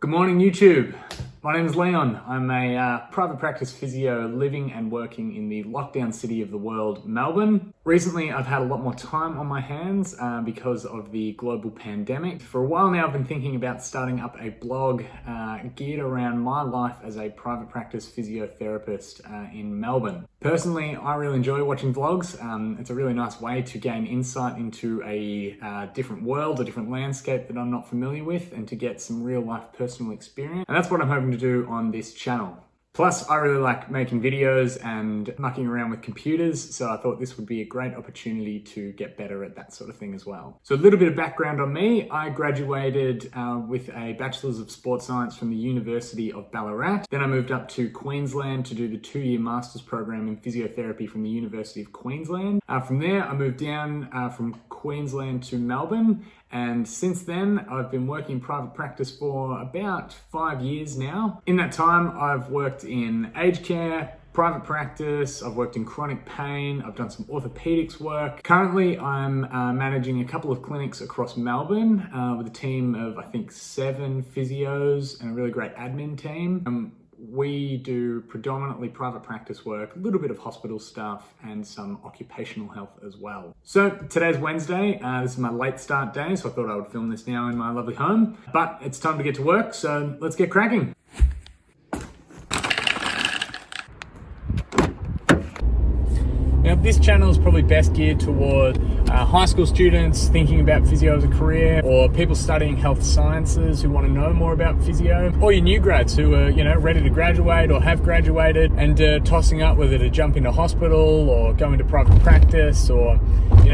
Good morning, YouTube. My name is Leon. I'm a private practice physio living and working in the lockdown city of the world, Melbourne. Recently, I've had a lot more time on my hands because of the global pandemic. For a while now, I've been thinking about starting up a blog geared around my life as a private practice physiotherapist in Melbourne. Personally, I really enjoy watching vlogs. It's a really nice way to gain insight into a different world, a different landscape that I'm not familiar with, and to get some real life personal experience. And that's what I'm hoping to do on this channel. Plus, I really like making videos and mucking around with computers, so I thought this would be a great opportunity to get better at that sort of thing as well. So a little bit of background on me. I graduated with a Bachelor's of Sports Science from the University of Ballarat. Then I moved up to Queensland to do the 2-year master's program in physiotherapy from the University of Queensland. From there, I moved down from Queensland to Melbourne. And since then, I've been working in private practice for about 5 years now. In that time, I've worked in aged care, private practice, I've worked in chronic pain, I've done some orthopedics work. Currently, I'm managing a couple of clinics across Melbourne with a team of, I think, 7 physios and a really great admin team. We do predominantly private practice work, a little bit of hospital stuff, and some occupational health as well. So today's Wednesday. This is my late start day, so I thought I would film this now in my lovely home. But it's time to get to work, so let's get cracking. Now, this channel is probably best geared toward high school students thinking about physio as a career, or people studying health sciences who want to know more about physio, or your new grads who are, ready to graduate or have graduated and tossing up whether to jump into hospital or go into private practice, or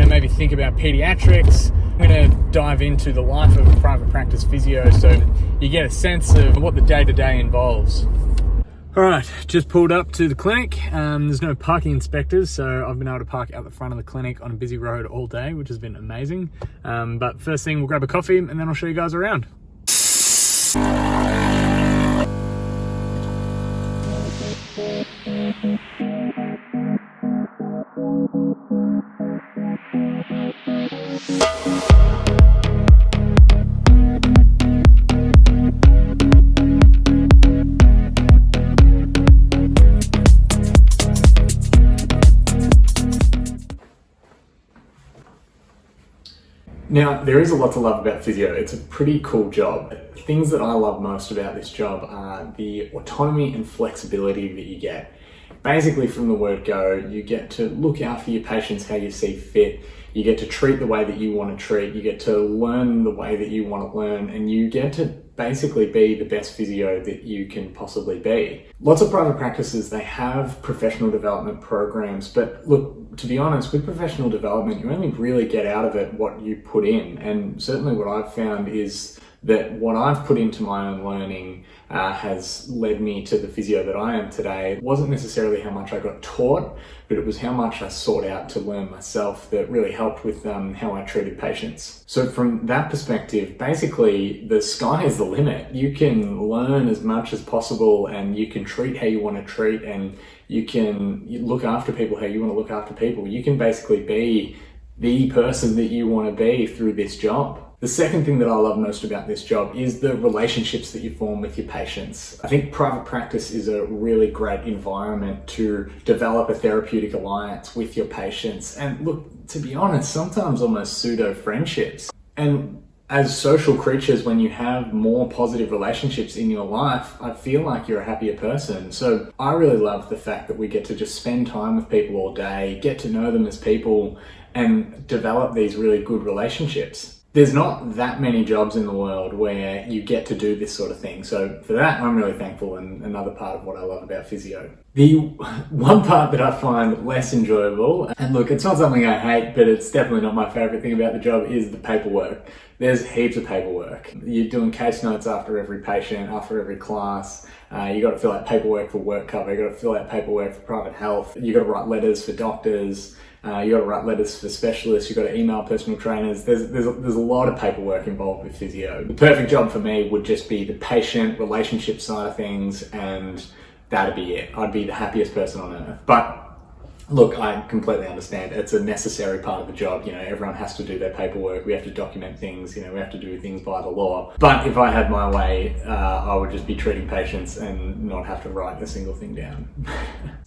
maybe think about pediatrics. I'm going to dive into the life of a private practice physio so you get a sense of what the day-to-day involves. All right, just pulled up to the clinic. There's no parking inspectors, so I've been able to park out the front of the clinic on a busy road all day, which has been amazing. But first thing, we'll grab a coffee and then I'll show you guys around. Now, there is a lot to love about physio. It's a pretty cool job. Things that I love most about this job are the autonomy and flexibility that you get. Basically, from the word go, you get to look after your patients how you see fit. You get to treat the way that you want to treat. You get to learn the way that you want to learn, and you get to basically be the best physio that you can possibly be. Lots of private practices, they have professional development programs, but look, to be honest, with professional development, you only really get out of it what you put in. And certainly what I've found is that what I've put into my own learning has led me to the physio that I am today. It wasn't necessarily how much I got taught, but it was how much I sought out to learn myself that really helped with how I treated patients. So from that perspective, basically the sky is the limit. You can learn as much as possible, and you can treat how you want to treat, and you look after people how you want to look after people. You can basically be the person that you want to be through this job. The second thing that I love most about this job is the relationships that you form with your patients. I think private practice is a really great environment to develop a therapeutic alliance with your patients. And look, to be honest, sometimes almost pseudo friendships. And as social creatures, when you have more positive relationships in your life, I feel like you're a happier person. So I really love the fact that we get to just spend time with people all day, get to know them as people, and develop these really good relationships. There's not that many jobs in the world where you get to do this sort of thing. So for that, I'm really thankful, and another part of what I love about physio. The one part that I find less enjoyable, and look, it's not something I hate, but it's definitely not my favorite thing about the job, is the paperwork. There's heaps of paperwork. You're doing case notes after every patient, after every class. You got to fill out paperwork for work cover. You got to fill out paperwork for private health. You got to write letters for doctors. You got to write letters for specialists. You got to email personal trainers. There's a lot of paperwork involved with physio. The perfect job for me would just be the patient relationship side of things, and that'd be it. I'd be the happiest person on earth. But Look, I completely understand. It's a necessary part of the job. You know, everyone has to do their paperwork. We have to document things. You know, we have to do things by the law. But if I had my way, I would just be treating patients and not have to write a single thing down.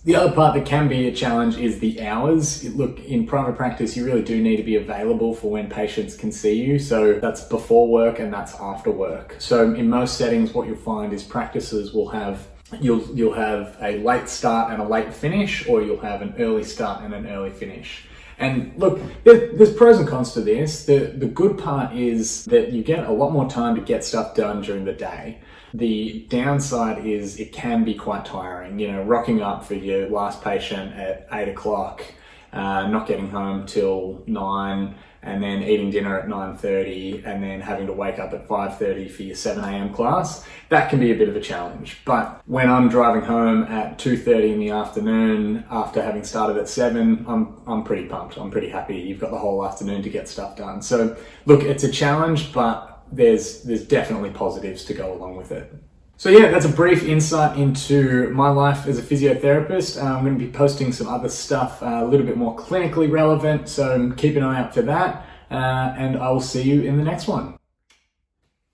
The other part that can be a challenge is the hours. Look, in private practice, you really do need to be available for when patients can see you. So that's before work and that's after work. So in most settings, what you'll find is practices will have You'll have a late start and a late finish, or you'll have an early start and an early finish. And look, there's pros and cons to this. The good part is that you get a lot more time to get stuff done during the day. The downside is it can be quite tiring. You know, rocking up for your last patient at 8 o'clock, not getting home till 9, and then eating dinner at 9:30, and then having to wake up at 5:30 for your 7 a.m. class. That can be a bit of a challenge. But when I'm driving home at 2:30 in the afternoon after having started at 7, I'm pretty pumped. I'm pretty happy. You've got the whole afternoon to get stuff done. So look, it's a challenge, but there's definitely positives to go along with it. So yeah, that's a brief insight into my life as a physiotherapist. I'm going to be posting some other stuff a little bit more clinically relevant, so keep an eye out for that, and I will see you in the next one.